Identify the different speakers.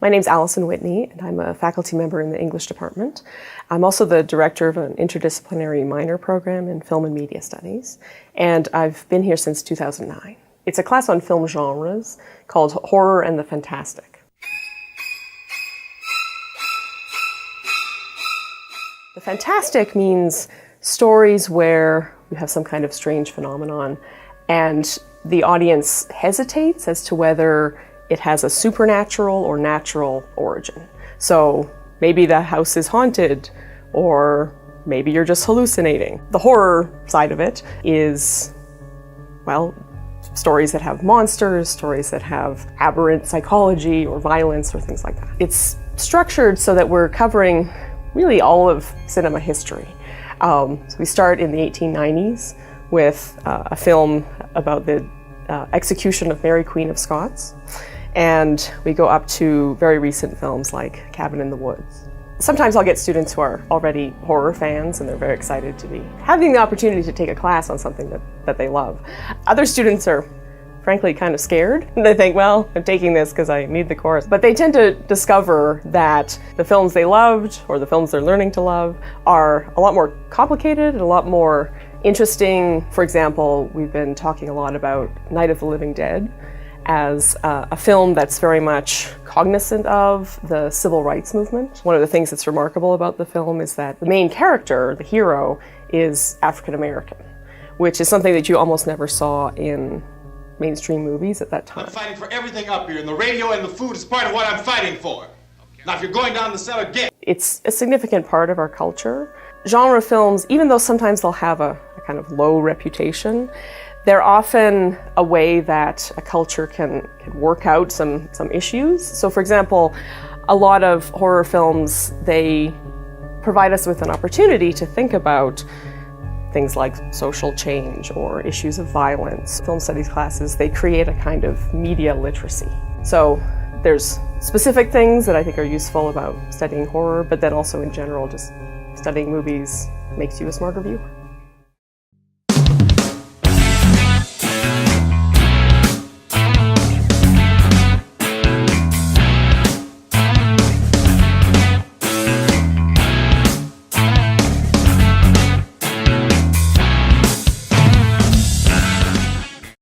Speaker 1: My name's Allison Whitney, and I'm a faculty member in the English department. I'm also the director of an interdisciplinary minor program in film and media studies, and I've been here since 2009. It's a class on film genres called Horror and the Fantastic. The fantastic means stories where you have some kind of strange phenomenon and the audience hesitates as to whether it has a supernatural or natural origin. So maybe the house is haunted, or maybe you're just hallucinating. The horror side of it is, well, stories that have monsters, stories that have aberrant psychology or violence or things like that. It's structured so that we're covering really all of cinema history. So we start in the 1890s with a film about the execution of Mary Queen of Scots, and we go up to very recent films like Cabin in the Woods. Sometimes I'll get students who are already horror fans and they're very excited to be having the opportunity to take a class on something that they love. Other students are frankly kind of scared. They think, well, I'm taking this because I need the course. But they tend to discover that the films they loved or the films they're learning to love are a lot more complicated and a lot more interesting. For example, we've been talking a lot about Night of the Living Dead as a film that's very much cognizant of the civil rights movement. One of the things that's remarkable about the film is that the main character, the hero, is African American, which is something that you almost never saw in mainstream movies at that time.
Speaker 2: I'm fighting for everything up here, and the radio and the food is part of what I'm fighting for. Now, if you're going down the cellar, get.
Speaker 1: It's a significant part of our culture. Genre films, even though sometimes they'll have a kind of low reputation, they're often a way that a culture can work out some issues. So for example, a lot of horror films, they provide us with an opportunity to think about things like social change or issues of violence. Film studies classes, they create a kind of media literacy. So there's specific things that I think are useful about studying horror, but then also in general, just studying movies makes you a smarter viewer.